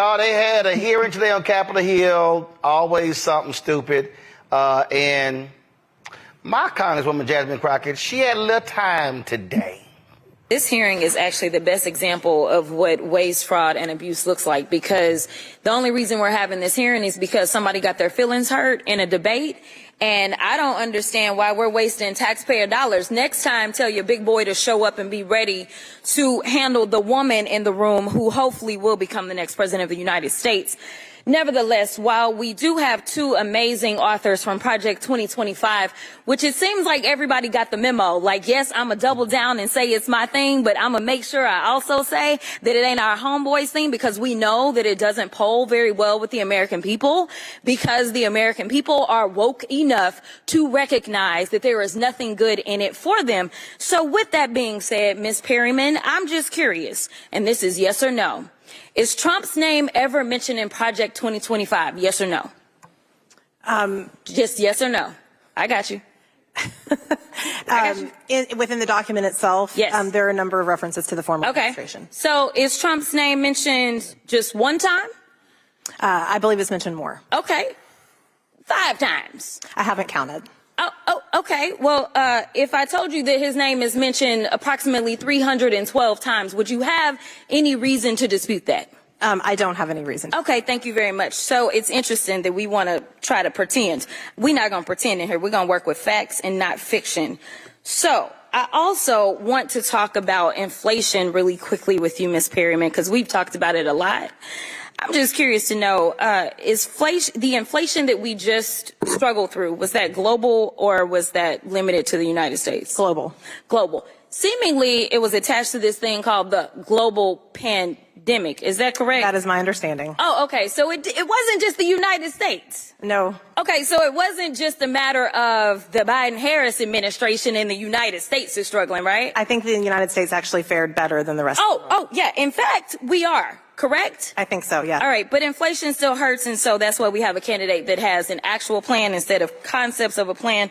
Oh, they had a hearing today on Capitol Hill, always something stupid. And my Congresswoman, Jasmine Crockett, she had a little time today. This hearing is actually the best example of what waste, fraud, and abuse looks like, because the only reason we're having this hearing is because somebody got their feelings hurt in a debate. And I don't understand why we're wasting taxpayer dollars. Next time, tell your big boy to show up and be ready to handle the woman in the room who hopefully will become the next president of the United States. Nevertheless, while we do have two amazing authors from Project 2025, which it seems like everybody got the memo, like, yes, I'm going to double down and say it's my thing, but I'm going to make sure I also say that it ain't our homeboys thing, because we know that it doesn't poll very well with the American people, because the American people are woke enough to recognize that there is nothing good in it for them. So with that being said, Ms. Perryman, I'm just curious, and this is yes or no. Is Trump's name ever mentioned in Project 2025? Yes or no? Just yes or no. I got you. Within the document itself, yes. There are a number of references to the former administration. So is Trump's name mentioned just one time? I believe it's mentioned more. Okay. 5 times. I haven't counted. Oh, okay. Well, if I told you that his name is mentioned approximately 312 times, would you have any reason to dispute that? I don't have any reason. Okay, thank you very much. So it's interesting that we want to try to pretend. We're not going to pretend in here. We're going to work with facts and not fiction. So I also want to talk about inflation really quickly with you, Ms. Perryman, because we've talked about it a lot. I'm just curious to know, is the inflation that we just struggled through, was that global or was that limited to the United States? Global. Global. Seemingly, it was attached to this thing called the global pandemic. Is that correct? That is my understanding. Oh, okay. So it wasn't just the United States. No. Okay, so it wasn't just a matter of the Biden-Harris administration and the United States is struggling, right? I think the United States actually fared better than the rest of the world. Oh, yeah. In fact, we are. Correct? I think so, yeah. All right, but inflation still hurts, and so that's why we have a candidate that has an actual plan instead of concepts of a plan.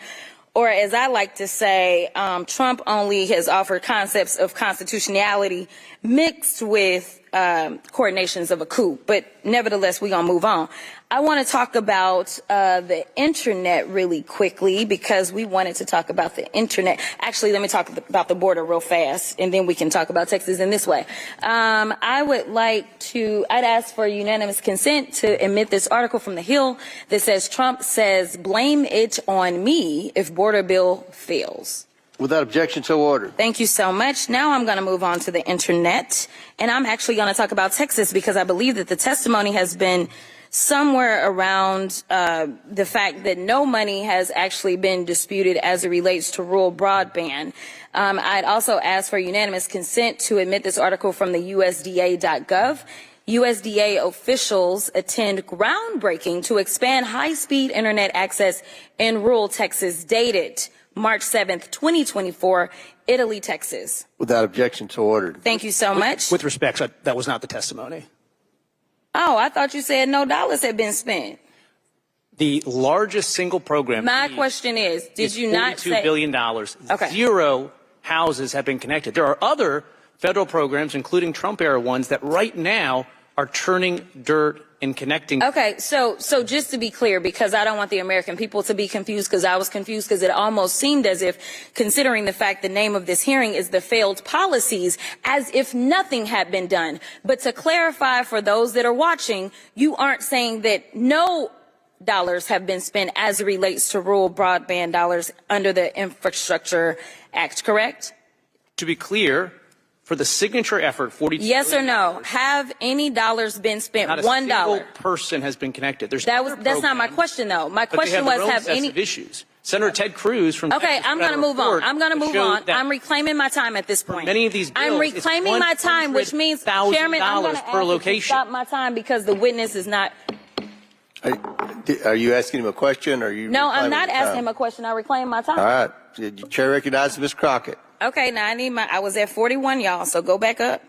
Or as I like to say, Trump only has offered concepts of constitutionality mixed with coordinations of a coup. But nevertheless, we're going to move on. I want to talk about the internet really quickly, because we wanted to talk about the internet. Actually, let me talk about the border real fast, and then we can talk about Texas in this way. I'd ask for unanimous consent to admit this article from The Hill that says Trump says, blame it on me if border bill fails. Without objection, so ordered. Thank you so much. Now I'm going to move on to the internet, and I'm actually going to talk about Texas, because I believe that the testimony has been somewhere around the fact that no money has actually been disputed as it relates to rural broadband. I'd also ask for unanimous consent to admit this article from the USDA.gov. USDA officials attend groundbreaking to expand high-speed internet access in rural Texas, dated March 7th, 2024, Italy, Texas. Without objection, so ordered. Thank you so much. With respect, that was not the testimony. Oh, I thought you said no dollars had been spent. The largest single program. My question is, did you not say $42 billion. Okay. 0 houses have been connected. There are other federal programs, including Trump-era ones, that right now are churning dirt and connecting. Okay, so just to be clear, because I don't want the American people to be confused, because I was confused, because it almost seemed as if, considering the fact the name of this hearing is the failed policies, as if nothing had been done. But to clarify for those that are watching, you aren't saying that no dollars have been spent as it relates to rural broadband dollars under the Infrastructure Act, correct? To be clear, for the signature effort, 42 Yes or no? Have any dollars been spent? not a $1. single person has been connected. There's That's not my question, though. My question was, have any issues. Senator Ted Cruz from Okay, Texas I'm going to move on. I'm going to move on. I'm reclaiming my time at this point. Many of these bills, I'm reclaiming my time, which means, Chairman, I'm going to per ask location. you to stop my time, because the witness is not. Are you asking him a question? Or are you? No, I'm not asking him a question. I reclaim my time. All right. The chair recognizes Ms. Crockett. Okay, now I was at 41, y'all, so go back up.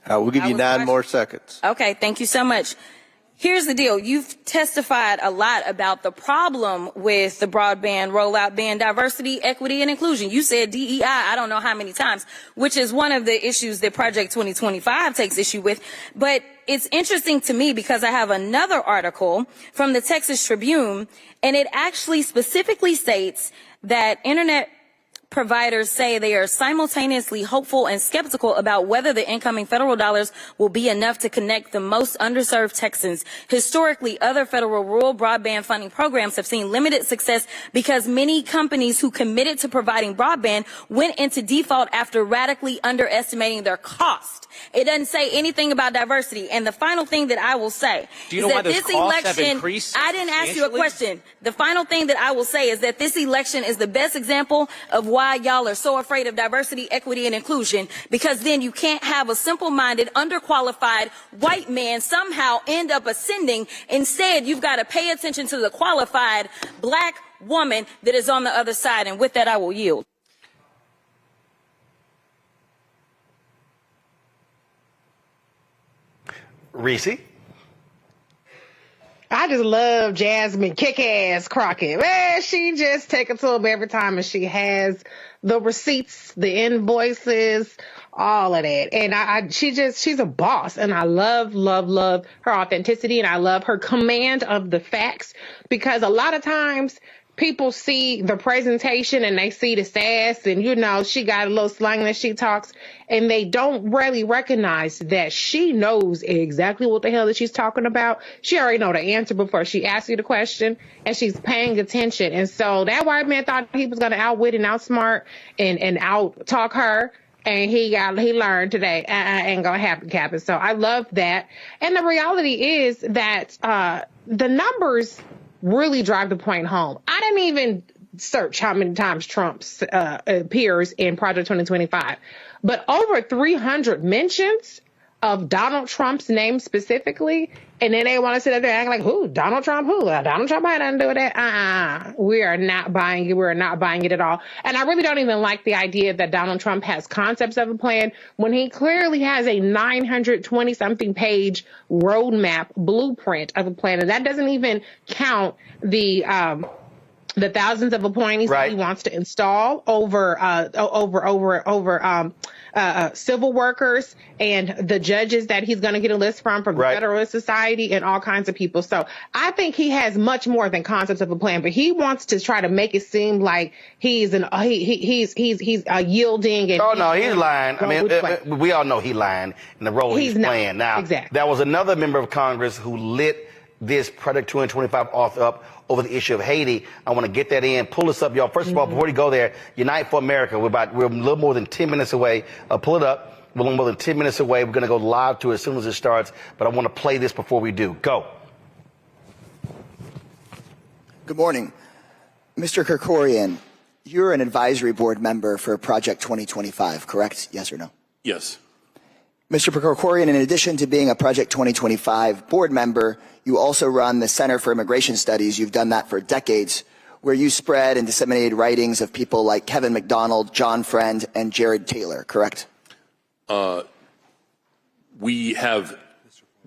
We'll give you 9 more seconds. Okay, thank you so much. Here's the deal. You've testified a lot about the problem with the broadband rollout being diversity, equity, and inclusion. You said DEI, I don't know how many times, which is one of the issues that Project 2025 takes issue with. But it's interesting to me because I have another article from the Texas Tribune, and it actually specifically states that internet providers say they are simultaneously hopeful and skeptical about whether the incoming federal dollars will be enough to connect the most underserved Texans. Historically, other federal rural broadband funding programs have seen limited success because many companies who committed to providing broadband went into default after radically underestimating their cost. It doesn't say anything about diversity. And the final thing that I will say is that this election, I didn't ask you a question. The final thing that I will say is that this election is the best example of why y'all are so afraid of diversity, equity, and inclusion, because then you can't have a simple-minded, underqualified white man somehow end up ascending. Instead, you've got to pay attention to the qualified black woman that is on the other side. And with that, I will yield. Reese? I just love Jasmine Kick-Ass Crockett. Man, she just take it to him every time, and she has the receipts, the invoices, all of that. And she's a boss, and I love her authenticity, and I love her command of the facts, because a lot of times people see the presentation and they see the sass, and she got a little slang that she talks, and they don't really recognize that she knows exactly what the hell that she's talking about. She already know the answer before she asks you the question, and she's paying attention. And so that white man thought he was going to outwit and outsmart and out talk her. And he learned today, ain't gonna happen. So I love that. And the reality is that the numbers really drive the point home. I didn't even search how many times Trump appears in Project 2025, but over 300 mentions of Donald Trump's name specifically. And then they want to sit up there and act like, who? Donald Trump? Who? Donald Trump had nothing to do with that. We are not buying it. We're not buying it at all. And I really don't even like the idea that Donald Trump has concepts of a plan when he clearly has a 920-something page roadmap blueprint of a plan. And that doesn't even count the thousands of appointees that he wants to install over civil workers and the judges that he's going to get a list from the Federalist Society and all kinds of people. So I think he has much more than concepts of a plan, but he wants to try to make it seem like he's yielding. And oh no, he's lying. I mean, we all know he's lying in the role he's playing. Now, there was another member of Congress who lit this Project 2025 author up over the issue of Haiti. I want to get that in. Pull this up, y'all. First of all, before we go there, Unite for America. We're a little more than 10 minutes away. Pull it up. We're a little more than 10 minutes away. We're going to go live to it as soon as it starts. But I want to play this before we do. Go. Good morning. Mr. Kerkorian, you're an advisory board member for Project 2025, correct? Yes or no? Yes. Mr. Kerkorian, in addition to being a Project 2025 board member, you also run the Center for Immigration Studies. You've done that for decades, where you spread and disseminated writings of people like Kevin McDonald, John Friend, and Jared Taylor, correct? We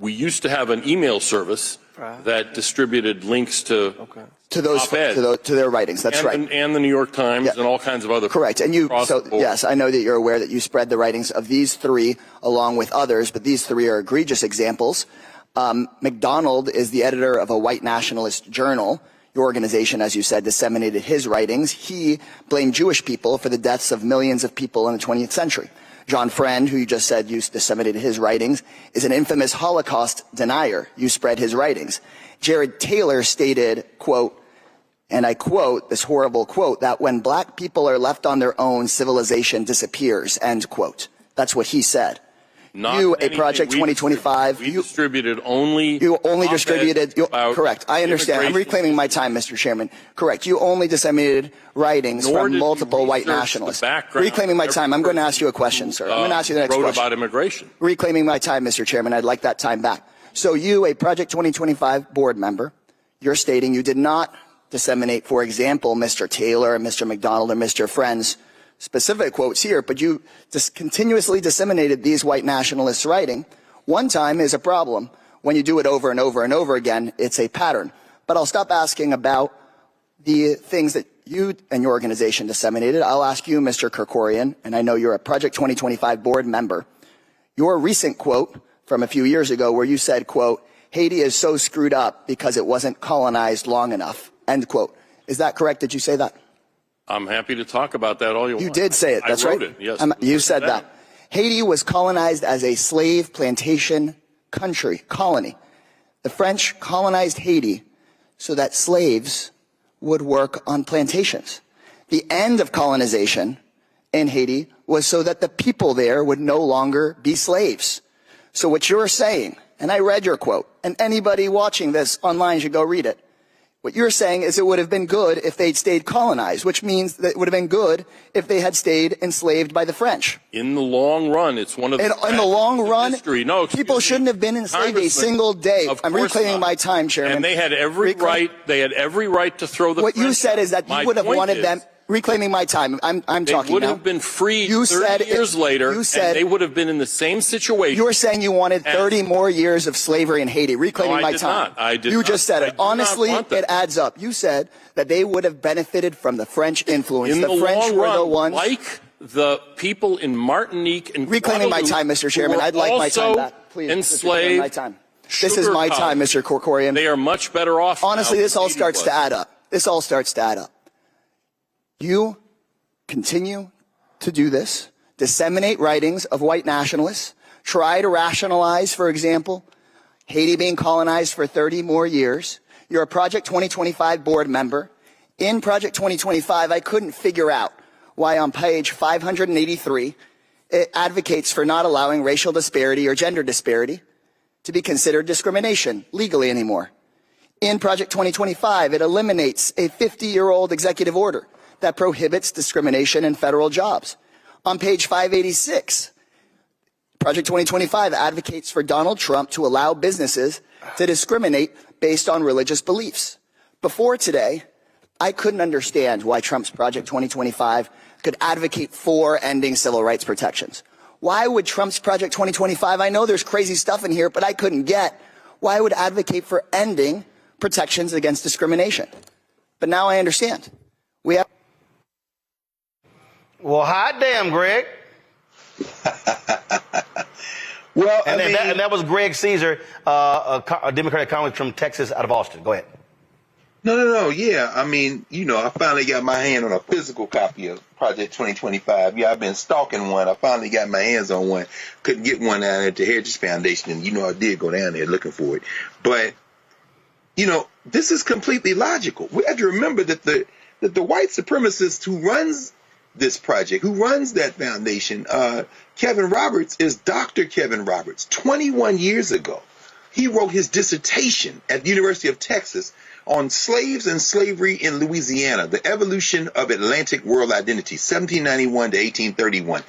used to have an email service that distributed links to their writings. That's right. And the New York Times and all kinds of other. Correct. And yes, I know that you're aware that you spread the writings of these three along with others, but these three are egregious examples. McDonald is the editor of a white nationalist journal. Your organization, as you said, disseminated his writings. He blamed Jewish people for the deaths of millions of people in the 20th century. John Friend, who you just said you disseminated his writings, is an infamous Holocaust denier. You spread his writings. Jared Taylor stated, quote, and I quote, this horrible quote, that when black people are left on their own, civilization disappears, end quote. That's what he said. You, a Project 2025. We distributed only. You only distributed. Correct. I understand. I'm reclaiming my time, Mr. Chairman. Correct. You only disseminated writings from multiple white nationalists. Reclaiming my time. I'm going to ask you a question, sir. I'm going to ask you the next question. About immigration. Reclaiming my time, Mr. Chairman. I'd like that time back. So you, a Project 2025 board member, you're stating you did not disseminate, for example, Mr. Taylor, Mr. McDonald, or Mr. Friend's specific quotes here, but you just continuously disseminated these white nationalists' writing. One time is a problem When you do it over and over and over again, it's a pattern. But I'll stop asking about the things that you and your organization disseminated. I'll ask you, Mr. Kerkorian, and I know you're a Project 2025 board member, your recent quote from a few years ago where you said, quote, Haiti is so screwed up because it wasn't colonized long enough, end quote. Is that correct? Did you say that? I'm happy to talk about that all you want. You did say it. That's I wrote right. It, yes. You said that. Haiti was colonized as a slave plantation colony. The French colonized Haiti so that slaves would work on plantations. The end of colonization in Haiti was so that the people there would no longer be slaves. So what you're saying, and I read your quote, and anybody watching this online should go read it. What you're saying is it would have been good if they'd stayed colonized, which means that it would have been good if they had stayed enslaved by the French. In the long run, it's one of the in the long run, people shouldn't have been enslaved a single day. I'm reclaiming my time, Chairman. And they had every right. They had every right to throw the. What French you said is that you would have wanted them. Reclaiming my time. I'm talking now. They would have been freed 30 years later, and they would have been in the same situation. You're saying you wanted 30 more years of slavery in Haiti. Reclaiming my time. I did you not. Just said it. Honestly, it adds up. You said that they would have benefited from the French influence. In the French long were run, the ones. Like the people in Martinique and reclaiming my time, Mr. Chairman. I'd like my time back. Please. Enslaved. My time. This is my time, Mr. Kerkorian. They are much better off. Honestly, now this all starts was. to add up. This all starts to add up. You continue to do this, disseminate writings of white nationalists, try to rationalize, for example, Haiti being colonized for 30 more years. You're a Project 2025 board member. In Project 2025, I couldn't figure out why on page 583 it advocates for not allowing racial disparity or gender disparity to be considered discrimination legally anymore. In Project 2025, it eliminates a 50-year-old executive order that prohibits discrimination in federal jobs. On page 586, Project 2025 advocates for Donald Trump to allow businesses to discriminate based on religious beliefs. Before today, I couldn't understand why Trump's Project 2025 could advocate for ending civil rights protections. Why would Trump's Project 2025, I know there's crazy stuff in here, but I couldn't get why it would advocate for ending protections against discrimination. But now I understand. We have. Well, hot damn, Greg. Well, and that was Greg Caesar, a Democratic congressman from Texas out of Austin. Go ahead. No. Yeah. I mean, I finally got my hand on a physical copy of Project 2025. Yeah, I've been stalking one. I finally got my hands on one. Couldn't get one down at the Heritage Foundation. And, I did go down there looking for it. But, this is completely logical. We have to remember that the white supremacist who runs this project, who runs that foundation, Kevin Roberts, is Dr. Kevin Roberts. 21 years ago, he wrote his dissertation at the University of Texas on slaves and slavery in Louisiana, the evolution of Atlantic world identity, 1791 to 1831.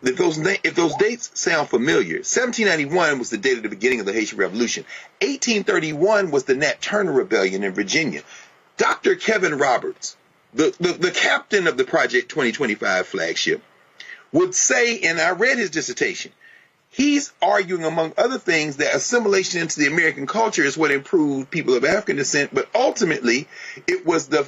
If those dates sound familiar, 1791 was the date of the beginning of the Haitian Revolution. 1831 was the Nat Turner Rebellion in Virginia. Dr. Kevin Roberts, the captain of the Project 2025 flagship, would say, and I read his dissertation, he's arguing, among other things, that assimilation into the American culture is what improved people of African descent, but ultimately it was the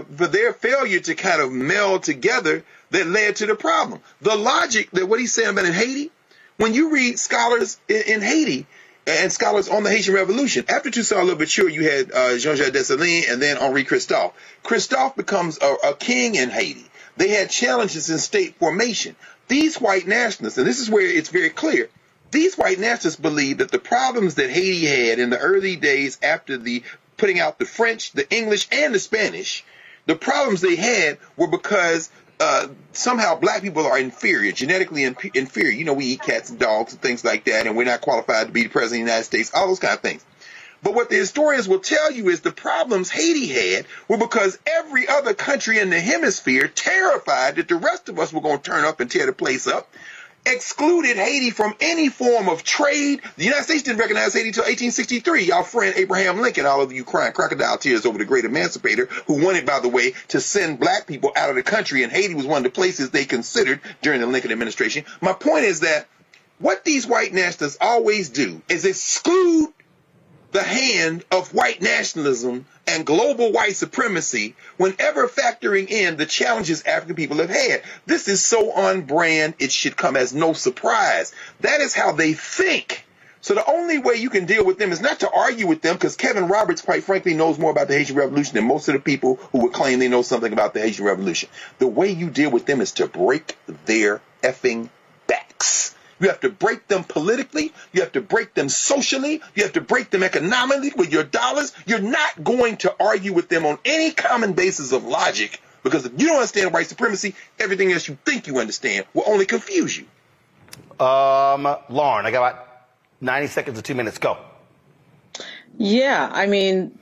their failure to kind of meld together that led to the problem. The logic that what he's saying about in Haiti, when you read scholars in Haiti, and scholars on the Haitian Revolution. After Toussaint Louverture, you had Jean-Jacques Dessalines and then Henri Christophe. Christophe becomes a king in Haiti. They had challenges in state formation. These white nationalists, and this is where it's very clear, these white nationalists believe that the problems that Haiti had in the early days after the putting out the French, the English, and the Spanish, the problems they had were because somehow black people are inferior, genetically inferior. We eat cats and dogs and things like that, and we're not qualified to be the president of the United States, all those kind of things. But what the historians will tell you is the problems Haiti had were because every other country in the hemisphere, terrified that the rest of us were going to turn up and tear the place up, excluded Haiti from any form of trade. The United States didn't recognize Haiti until 1863. Y'all friend Abraham Lincoln, all of you crying crocodile tears over the great emancipator, who wanted, by the way, to send black people out of the country, and Haiti was one of the places they considered during the Lincoln administration. My point is that what these white nationalists always do is exclude the hand of white nationalism and global white supremacy whenever factoring in the challenges African people have had. This is so on brand, it should come as no surprise. That is how they think. So the only way you can deal with them is not to argue with them, because Kevin Roberts, quite frankly, knows more about the Haitian Revolution than most of the people who would claim they know something about the Haitian Revolution. The way you deal with them is to break their effing backs. You have to break them politically. You have to break them socially. You have to break them economically with your dollars. You're not going to argue with them on any common basis of logic, because if you don't understand white supremacy, everything else you think you understand will only confuse you. Lauren, I got about 90 seconds or 2 minutes. Go. Yeah, I mean,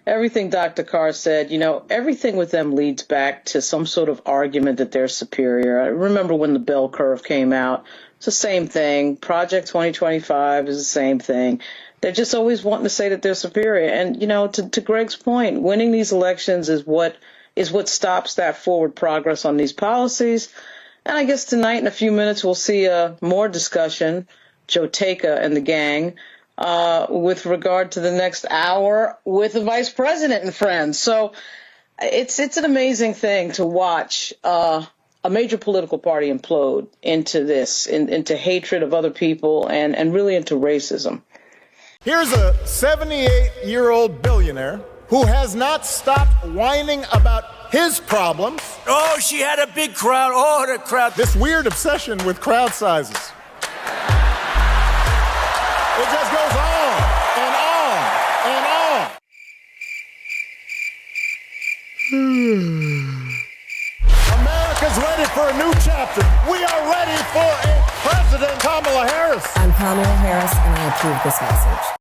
everything Dr. Carr said, everything with them leads back to some sort of argument that they're superior. I remember when the bell curve came out. It's the same thing. Project 2025 is the same thing. They're just always wanting to say that they're superior. And, to Greg's point, winning these elections is what stops that forward progress on these policies. And I guess tonight in a few minutes we'll see more discussion, Joe Taka and the gang, with regard to the next hour with the vice president and friends. So it's an amazing thing to watch a major political party implode into this, into hatred of other people and really into racism. Here's a 78-year-old billionaire who has not stopped whining about his problems. Oh, she had a big crowd. Oh, the crowd. This weird obsession with crowd sizes. It just goes on and on and on. America's ready for a new chapter. We are ready for a President Kamala Harris. I'm Kamala Harris, and I approve this message.